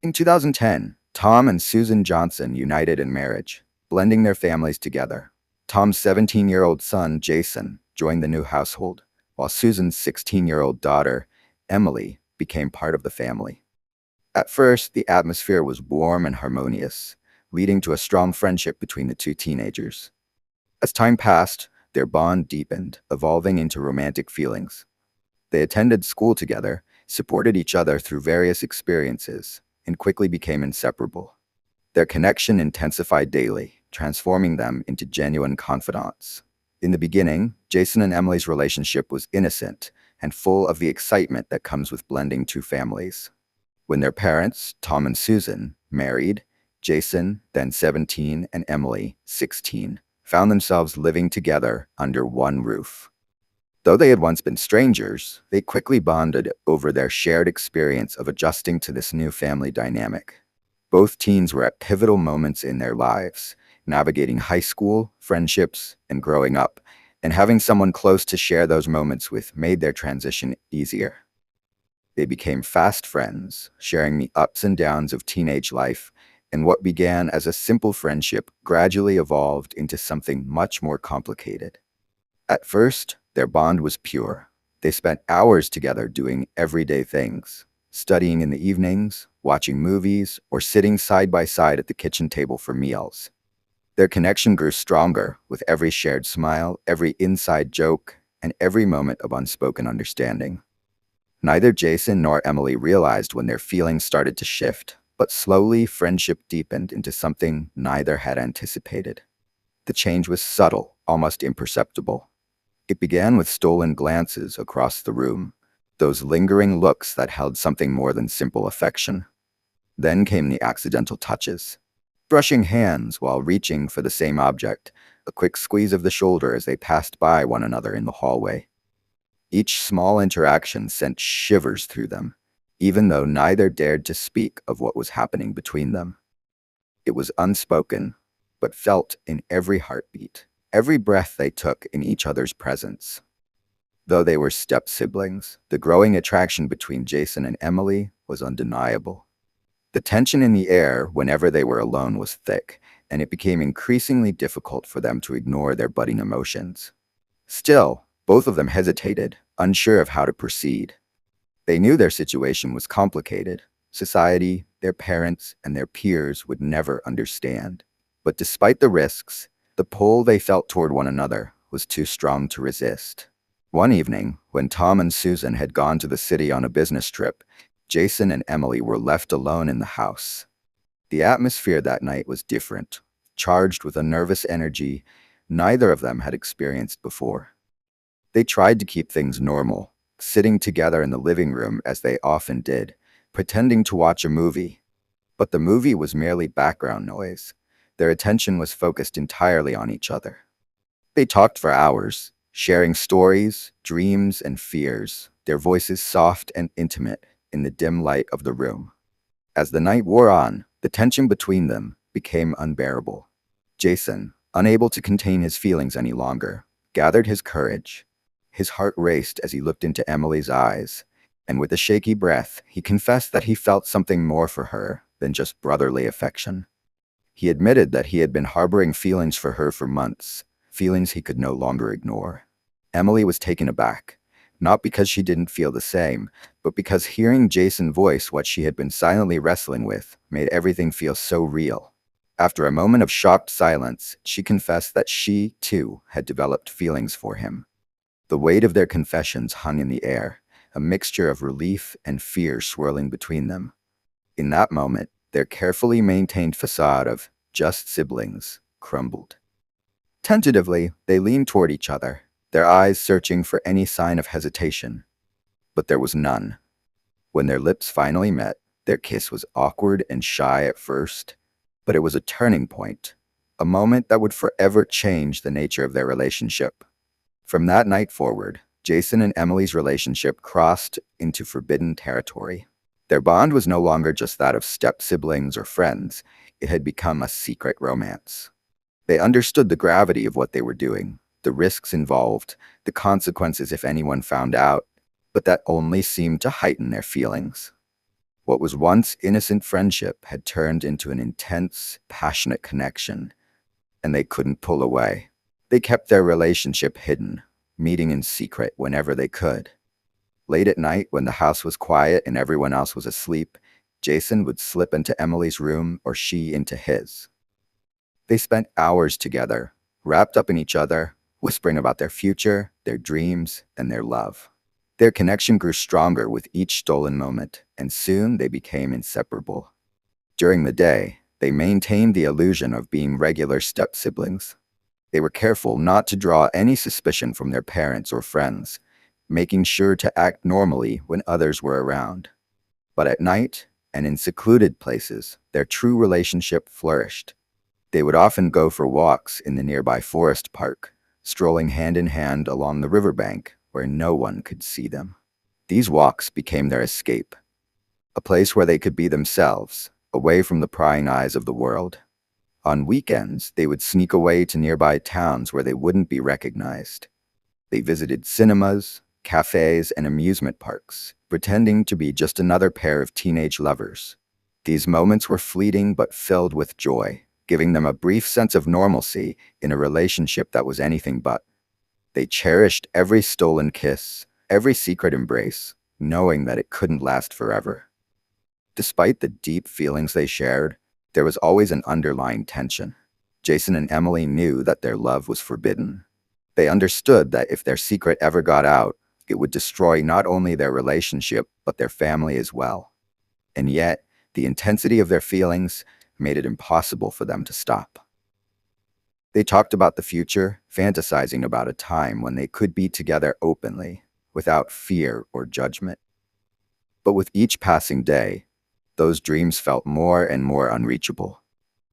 In 2010, Tom and Susan Johnson united in marriage, blending their families together. Tom's 17-year-old son, Jason, joined the new household, while Susan's 16-year-old daughter, Emily, became part of the family. At first, the atmosphere was warm and harmonious, leading to a strong friendship between the two teenagers. As time passed, their bond deepened, evolving into romantic feelings. They attended school together, supported each other through various experiences, and quickly became inseparable. Their connection intensified daily, transforming them into genuine confidants. In the beginning, Jason and Emily's relationship was innocent and full of the excitement that comes with blending two families. When their parents, Tom and Susan, married, Jason, then 17, and Emily, 16, found themselves living together under one roof. Though they had once been strangers, they quickly bonded over their shared experience of adjusting to this new family dynamic. Both teens were at pivotal moments in their lives, navigating high school, friendships, and growing up, and having someone close to share those moments with made their transition easier. They became fast friends, sharing the ups and downs of teenage life, and what began as a simple friendship gradually evolved into something much more complicated. At first, their bond was pure. They spent hours together doing everyday things, studying in the evenings, watching movies, or sitting side by side at the kitchen table for meals. Their connection grew stronger with every shared smile, every inside joke, and every moment of unspoken understanding. Neither Jason nor Emily realized when their feelings started to shift, but slowly friendship deepened into something neither had anticipated. The change was subtle, almost imperceptible. It began with stolen glances across the room, those lingering looks that held something more than simple affection. Then came the accidental touches, brushing hands while reaching for the same object, a quick squeeze of the shoulder as they passed by one another in the hallway. Each small interaction sent shivers through them, even though neither dared to speak of what was happening between them. It was unspoken, but felt in every heartbeat, every breath they took in each other's presence. Though they were step-siblings, the growing attraction between Jason and Emily was undeniable. The tension in the air whenever they were alone was thick, and it became increasingly difficult for them to ignore their budding emotions. Still, both of them hesitated, unsure of how to proceed. They knew their situation was complicated. Society, their parents, and their peers would never understand. But despite the risks, the pull they felt toward one another was too strong to resist. One evening, when Tom and Susan had gone to the city on a business trip, Jason and Emily were left alone in the house. The atmosphere that night was different, charged with a nervous energy neither of them had experienced before. They tried to keep things normal, sitting together in the living room as they often did, pretending to watch a movie. But the movie was merely background noise. Their attention was focused entirely on each other. They talked for hours, sharing stories, dreams, and fears, their voices soft and intimate in the dim light of the room. As the night wore on, the tension between them became unbearable. Jason, unable to contain his feelings any longer, gathered his courage. His heart raced as he looked into Emily's eyes, and with a shaky breath, he confessed that he felt something more for her than just brotherly affection. He admitted that he had been harboring feelings for her for months, feelings he could no longer ignore. Emily was taken aback, not because she didn't feel the same, but because hearing Jason voice what she had been silently wrestling with made everything feel so real. After a moment of shocked silence, she confessed that she, too, had developed feelings for him. The weight of their confessions hung in the air, a mixture of relief and fear swirling between them. In that moment, their carefully maintained facade of just siblings crumbled. Tentatively, they leaned toward each other, their eyes searching for any sign of hesitation. But there was none. When their lips finally met, their kiss was awkward and shy at first, but it was a turning point, a moment that would forever change the nature of their relationship. From that night forward, Jason and Emily's relationship crossed into forbidden territory. Their bond was no longer just that of step-siblings or friends. It had become a secret romance. They understood the gravity of what they were doing, the risks involved, the consequences if anyone found out, but that only seemed to heighten their feelings. What was once innocent friendship had turned into an intense, passionate connection, and they couldn't pull away. They kept their relationship hidden, meeting in secret whenever they could. Late at night, when the house was quiet and everyone else was asleep, Jason would slip into Emily's room or she into his. They spent hours together, wrapped up in each other, whispering about their future, their dreams, and their love. Their connection grew stronger with each stolen moment, and soon they became inseparable. During the day, they maintained the illusion of being regular step-siblings. They were careful not to draw any suspicion from their parents or friends, making sure to act normally when others were around. But at night, and in secluded places, their true relationship flourished. They would often go for walks in the nearby forest park, strolling hand in hand along the riverbank where no one could see them. These walks became their escape, a place where they could be themselves, away from the prying eyes of the world. On weekends, they would sneak away to nearby towns where they wouldn't be recognized. They visited cinemas, cafes, and amusement parks, pretending to be just another pair of teenage lovers. These moments were fleeting but filled with joy, giving them a brief sense of normalcy in a relationship that was anything but. They cherished every stolen kiss, every secret embrace, knowing that it couldn't last forever. Despite the deep feelings they shared, there was always an underlying tension. Jason and Emily knew that their love was forbidden. They understood that if their secret ever got out, it would destroy not only their relationship, but their family as well. And yet, the intensity of their feelings made it impossible for them to stop. They talked about the future, fantasizing about a time when they could be together openly, without fear or judgment. But with each passing day, those dreams felt more and more unreachable.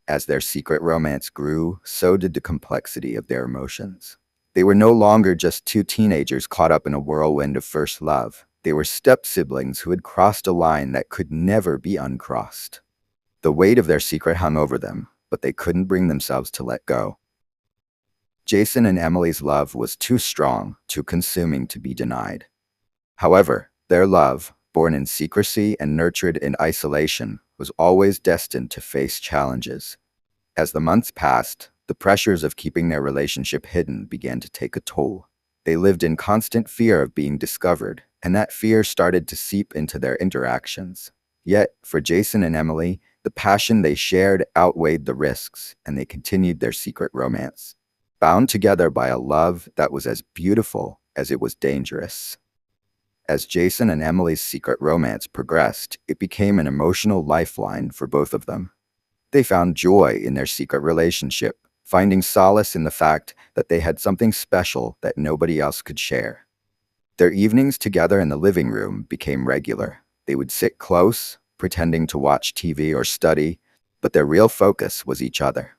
As their secret romance grew, so did the complexity of their emotions. They were no longer just two teenagers caught up in a whirlwind of first love. They were step-siblings who had crossed a line that could never be uncrossed. The weight of their secret hung over them, but they couldn't bring themselves to let go. Jason and Emily's love was too strong, too consuming to be denied. However, their love, born in secrecy and nurtured in isolation, was always destined to face challenges. As the months passed, the pressures of keeping their relationship hidden began to take a toll. They lived in constant fear of being discovered, and that fear started to seep into their interactions. Yet, for Jason and Emily, the passion they shared outweighed the risks, and they continued their secret romance, bound together by a love that was as beautiful as it was dangerous. As Jason and Emily's secret romance progressed, it became an emotional lifeline for both of them. They found joy in their secret relationship, finding solace in the fact that they had something special that nobody else could share. Their evenings together in the living room became regular. They would sit close, pretending to watch TV or study, but their real focus was each other.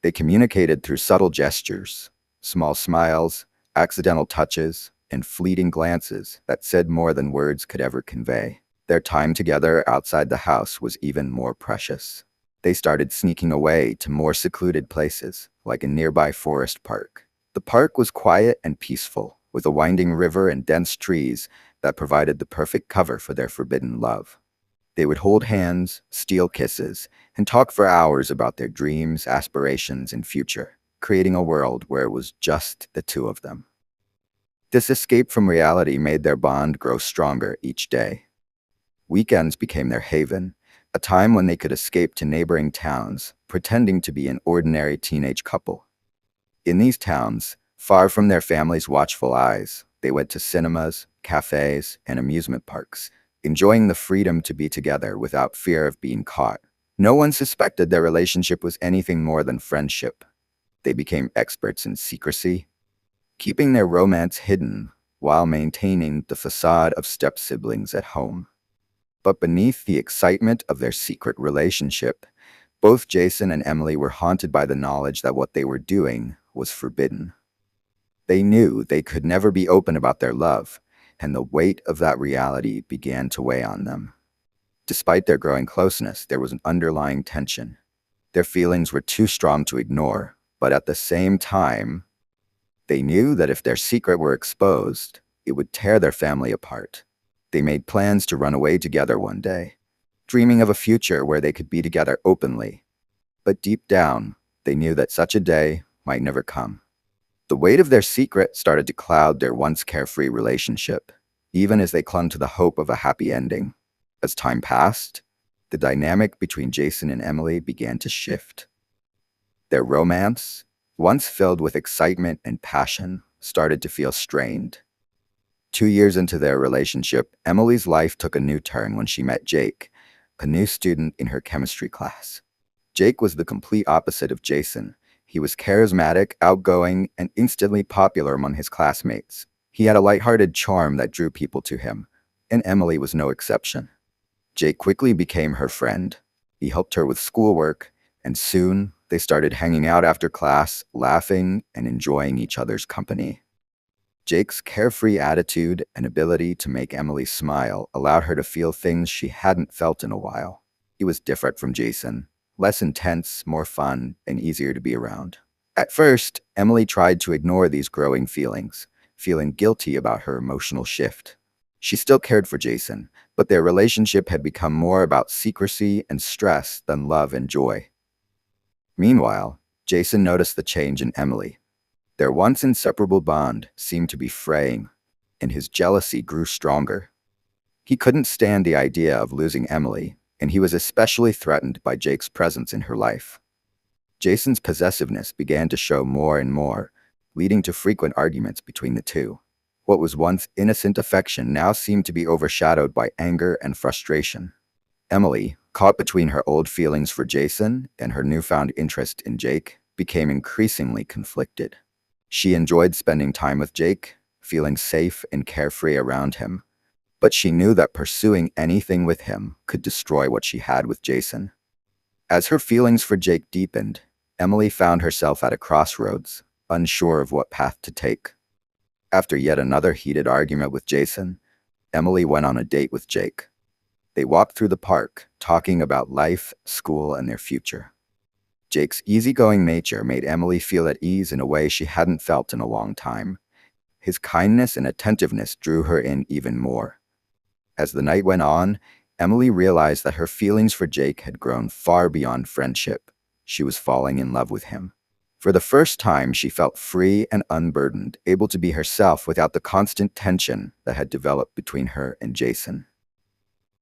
They communicated through subtle gestures, small smiles, accidental touches, and fleeting glances that said more than words could ever convey. Their time together outside the house was even more precious. They started sneaking away to more secluded places, like a nearby forest park. The park was quiet and peaceful, with a winding river and dense trees that provided the perfect cover for their forbidden love. They would hold hands, steal kisses, and talk for hours about their dreams, aspirations, and future, creating a world where it was just the two of them. This escape from reality made their bond grow stronger each day. Weekends became their haven, a time when they could escape to neighboring towns, pretending to be an ordinary teenage couple. In these towns, far from their families' watchful eyes, they went to cinemas, cafes, and amusement parks, enjoying the freedom to be together without fear of being caught. No one suspected their relationship was anything more than friendship. They became experts in secrecy, keeping their romance hidden while maintaining the facade of step-siblings at home. But beneath the excitement of their secret relationship, both Jason and Emily were haunted by the knowledge that what they were doing was forbidden. They knew they could never be open about their love, and the weight of that reality began to weigh on them. Despite their growing closeness, there was an underlying tension. Their feelings were too strong to ignore, but at the same time, they knew that if their secret were exposed, it would tear their family apart. They made plans to run away together one day, dreaming of a future where they could be together openly. But deep down, they knew that such a day might never come. The weight of their secret started to cloud their once carefree relationship, even as they clung to the hope of a happy ending. As time passed, the dynamic between Jason and Emily began to shift. Their romance, once filled with excitement and passion, started to feel strained. 2 years into their relationship, Emily's life took a new turn when she met Jake, a new student in her chemistry class. Jake was the complete opposite of Jason. He was charismatic, outgoing, and instantly popular among his classmates. He had a lighthearted charm that drew people to him, and Emily was no exception. Jake quickly became her friend. He helped her with schoolwork, and soon they started hanging out after class, laughing and enjoying each other's company. Jake's carefree attitude and ability to make Emily smile allowed her to feel things she hadn't felt in a while. He was different from Jason, less intense, more fun, and easier to be around. At first, Emily tried to ignore these growing feelings, feeling guilty about her emotional shift. She still cared for Jason, but their relationship had become more about secrecy and stress than love and joy. Meanwhile, Jason noticed the change in Emily. Their once inseparable bond seemed to be fraying, and his jealousy grew stronger. He couldn't stand the idea of losing Emily, and he was especially threatened by Jake's presence in her life. Jason's possessiveness began to show more and more, leading to frequent arguments between the two. What was once innocent affection now seemed to be overshadowed by anger and frustration. Emily, caught between her old feelings for Jason and her newfound interest in Jake, became increasingly conflicted. She enjoyed spending time with Jake, feeling safe and carefree around him, but she knew that pursuing anything with him could destroy what she had with Jason. As her feelings for Jake deepened, Emily found herself at a crossroads, unsure of what path to take. After yet another heated argument with Jason, Emily went on a date with Jake. They walked through the park, talking about life, school, and their future. Jake's easygoing nature made Emily feel at ease in a way she hadn't felt in a long time. His kindness and attentiveness drew her in even more. As the night went on, Emily realized that her feelings for Jake had grown far beyond friendship. She was falling in love with him. For the first time, she felt free and unburdened, able to be herself without the constant tension that had developed between her and Jason.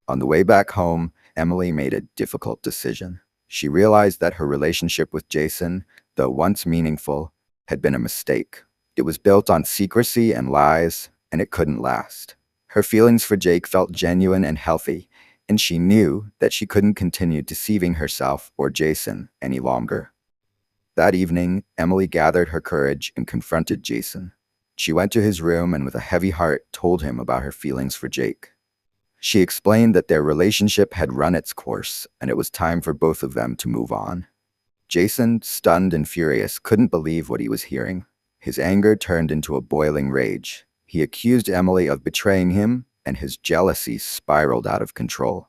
On the way back home, Emily made a difficult decision. She realized that her relationship with Jason, though once meaningful, had been a mistake. It was built on secrecy and lies, and it couldn't last. Her feelings for Jake felt genuine and healthy, and she knew that she couldn't continue deceiving herself or Jason any longer. That evening, Emily gathered her courage and confronted Jason. She went to his room and with a heavy heart told him about her feelings for Jake. She explained that their relationship had run its course and it was time for both of them to move on. Jason, stunned and furious, couldn't believe what he was hearing. His anger turned into a boiling rage. He accused Emily of betraying him, and his jealousy spiraled out of control.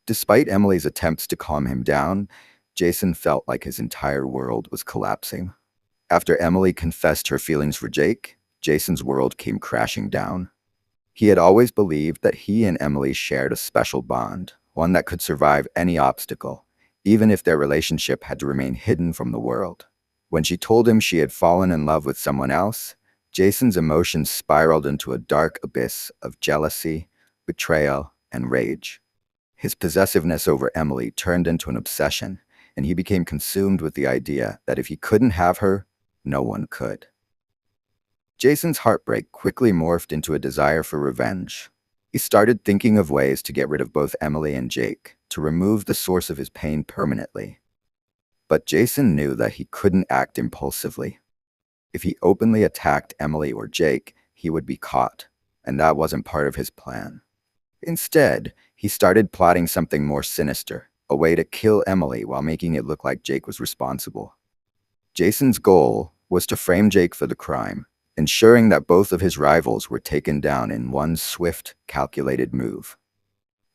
Despite Emily's attempts to calm him down, Jason felt like his entire world was collapsing. After Emily confessed her feelings for Jake, Jason's world came crashing down. He had always believed that he and Emily shared a special bond, one that could survive any obstacle, even if their relationship had to remain hidden from the world. When she told him she had fallen in love with someone else, Jason's emotions spiraled into a dark abyss of jealousy, betrayal, and rage. His possessiveness over Emily turned into an obsession, and he became consumed with the idea that if he couldn't have her, no one could. Jason's heartbreak quickly morphed into a desire for revenge. He started thinking of ways to get rid of both Emily and Jake, to remove the source of his pain permanently. But Jason knew that he couldn't act impulsively. If he openly attacked Emily or Jake, he would be caught, and that wasn't part of his plan. Instead, he started plotting something more sinister, a way to kill Emily while making it look like Jake was responsible. Jason's goal was to frame Jake for the crime, ensuring that both of his rivals were taken down in one swift, calculated move.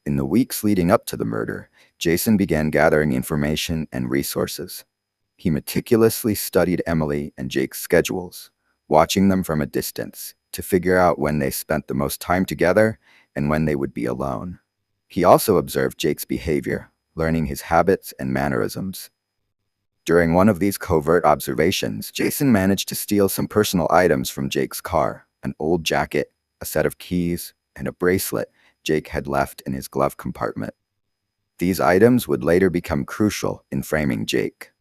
In the weeks leading up to the murder, Jason began gathering information and resources. He meticulously studied Emily and Jake's schedules, watching them from a distance to figure out when they spent the most time together and when they would be alone. He also observed Jake's behavior, learning his habits and mannerisms. During one of these covert observations, Jason managed to steal some personal items from Jake's car: an old jacket, a set of keys, and a bracelet Jake had left in his glove compartment. These items would later become crucial in framing Jake.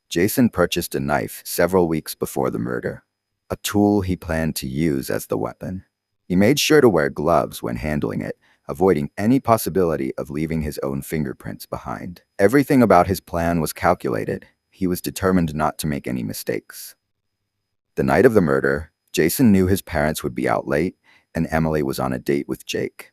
Jason purchased a knife several weeks before the murder, a tool he planned to use as the weapon. He made sure to wear gloves when handling it, avoiding any possibility of leaving his own fingerprints behind. Everything about his plan was calculated. He was determined not to make any mistakes. The night of the murder, Jason knew his parents would be out late, and Emily was on a date with Jake.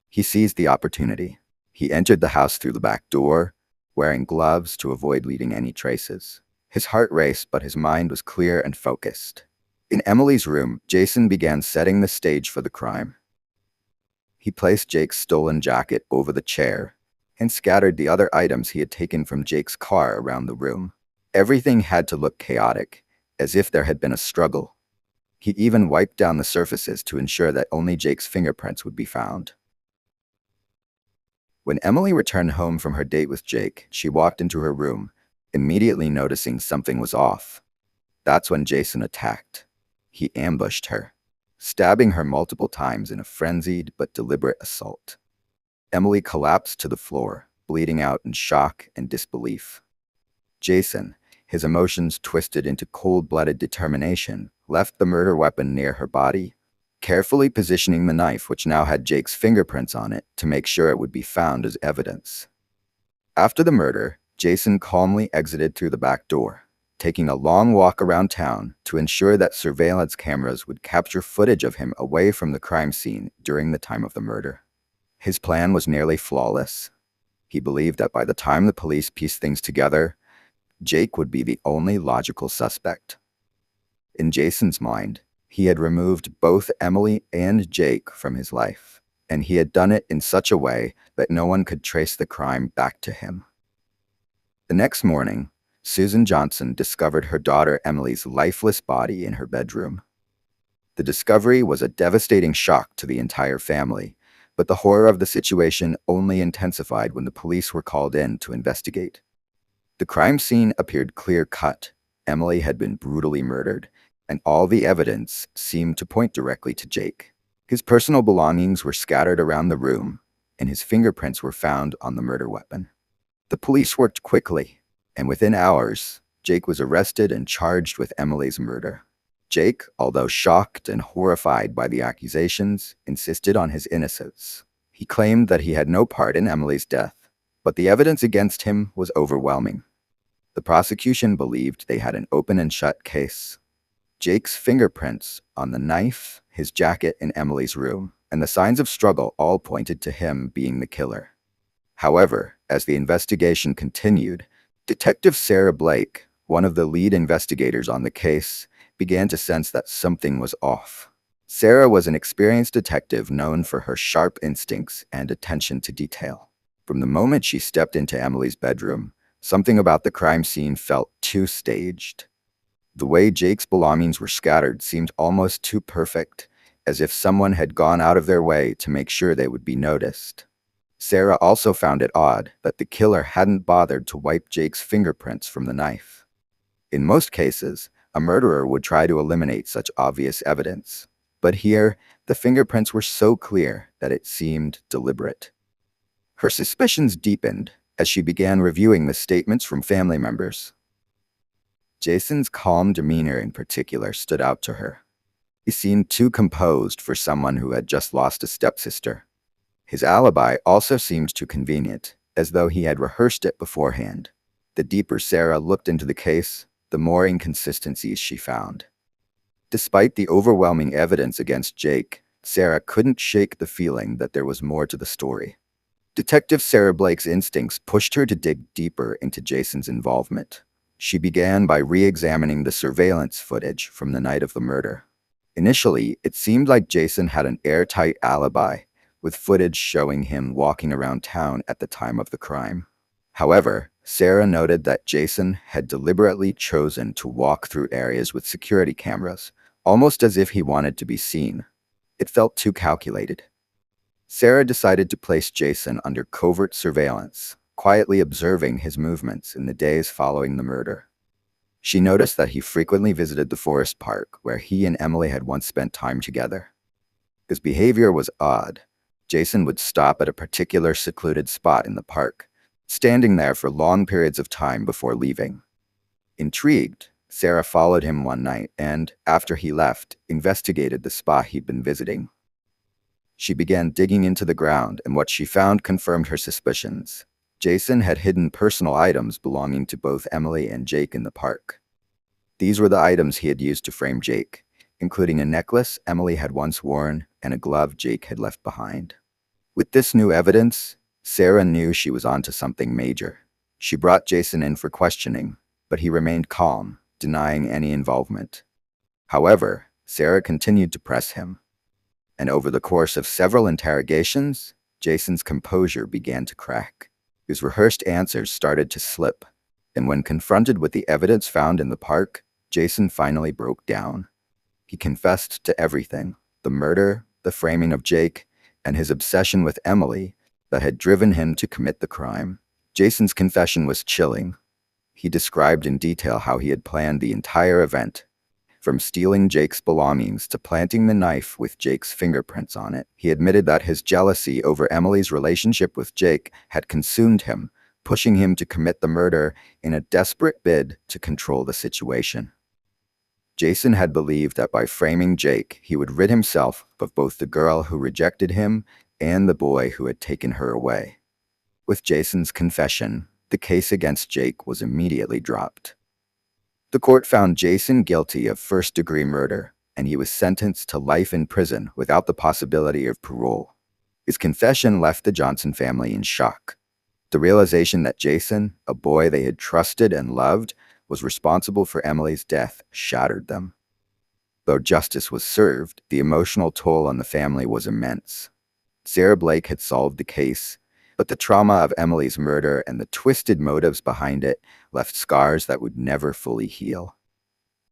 He seized the opportunity. He entered the house through the back door, wearing gloves to avoid leaving any traces. His heart raced, but his mind was clear and focused. In Emily's room, Jason began setting the stage for the crime. He placed Jake's stolen jacket over the chair and scattered the other items he had taken from Jake's car around the room. Everything had to look chaotic, as if there had been a struggle. He even wiped down the surfaces to ensure that only Jake's fingerprints would be found. When Emily returned home from her date with Jake, she walked into her room, immediately noticing something was off. That's when Jason attacked. He ambushed her, stabbing her multiple times in a frenzied but deliberate assault. Emily collapsed to the floor, bleeding out in shock and disbelief. Jason, his emotions twisted into cold-blooded determination, left the murder weapon near her body, carefully positioning the knife, which now had Jake's fingerprints on it, to make sure it would be found as evidence. After the murder, Jason calmly exited through the back door, taking a long walk around town to ensure that surveillance cameras would capture footage of him away from the crime scene during the time of the murder. His plan was nearly flawless. He believed that by the time the police pieced things together, Jake would be the only logical suspect. In Jason's mind, he had removed both Emily and Jake from his life, and he had done it in such a way that no one could trace the crime back to him. The next morning, Susan Johnson discovered her daughter Emily's lifeless body in her bedroom. The discovery was a devastating shock to the entire family, but the horror of the situation only intensified when the police were called in to investigate. The crime scene appeared clear-cut. Emily had been brutally murdered, and all the evidence seemed to point directly to Jake. His personal belongings were scattered around the room, and his fingerprints were found on the murder weapon. The police worked quickly, and within hours, Jake was arrested and charged with Emily's murder. Jake, although shocked and horrified by the accusations, insisted on his innocence. He claimed that he had no part in Emily's death, but the evidence against him was overwhelming. The prosecution believed they had an open and shut case. Jake's fingerprints on the knife, his jacket in Emily's room, and the signs of struggle all pointed to him being the killer. However, as the investigation continued, Detective Sarah Blake, one of the lead investigators on the case, began to sense that something was off. Sarah was an experienced detective known for her sharp instincts and attention to detail. From the moment she stepped into Emily's bedroom, something about the crime scene felt too staged. The way Jake's belongings were scattered seemed almost too perfect, as if someone had gone out of their way to make sure they would be noticed. Sarah also found it odd that the killer hadn't bothered to wipe Jake's fingerprints from the knife. In most cases, a murderer would try to eliminate such obvious evidence, but here, the fingerprints were so clear that it seemed deliberate. Her suspicions deepened as she began reviewing the statements from family members. Jason's calm demeanor in particular stood out to her. He seemed too composed for someone who had just lost a stepsister. His alibi also seemed too convenient, as though he had rehearsed it beforehand. The deeper Sarah looked into the case, the more inconsistencies she found. Despite the overwhelming evidence against Jake, Sarah couldn't shake the feeling that there was more to the story. Detective Sarah Blake's instincts pushed her to dig deeper into Jason's involvement. She began by re-examining the surveillance footage from the night of the murder. Initially, it seemed like Jason had an airtight alibi, with footage showing him walking around town at the time of the crime. However, Sarah noted that Jason had deliberately chosen to walk through areas with security cameras, almost as if he wanted to be seen. It felt too calculated. Sarah decided to place Jason under covert surveillance, quietly observing his movements in the days following the murder. She noticed that he frequently visited the forest park where he and Emily had once spent time together. His behavior was odd. Jason would stop at a particular secluded spot in the park, standing there for long periods of time before leaving. Intrigued, Sarah followed him one night and, after he left, investigated the spot he'd been visiting. She began digging into the ground, and what she found confirmed her suspicions. Jason had hidden personal items belonging to both Emily and Jake in the park. These were the items he had used to frame Jake, including a necklace Emily had once worn and a glove Jake had left behind. With this new evidence, Sarah knew she was onto something major. She brought Jason in for questioning, but he remained calm, denying any involvement. However, Sarah continued to press him, and over the course of several interrogations, Jason's composure began to crack. His rehearsed answers started to slip, and when confronted with the evidence found in the park, Jason finally broke down. He confessed to everything: the murder, the framing of Jake, and his obsession with Emily that had driven him to commit the crime. Jason's confession was chilling. He described in detail how he had planned the entire event, from stealing Jake's belongings to planting the knife with Jake's fingerprints on it. He admitted that his jealousy over Emily's relationship with Jake had consumed him, pushing him to commit the murder in a desperate bid to control the situation. Jason had believed that by framing Jake, he would rid himself of both the girl who rejected him and the boy who had taken her away. With Jason's confession, the case against Jake was immediately dropped. The court found Jason guilty of first-degree murder, and he was sentenced to life in prison without the possibility of parole. His confession left the Johnson family in shock. The realization that Jason, a boy they had trusted and loved, was responsible for Emily's death shattered them. Though justice was served, the emotional toll on the family was immense. Sarah Blake had solved the case, but the trauma of Emily's murder and the twisted motives behind it left scars that would never fully heal.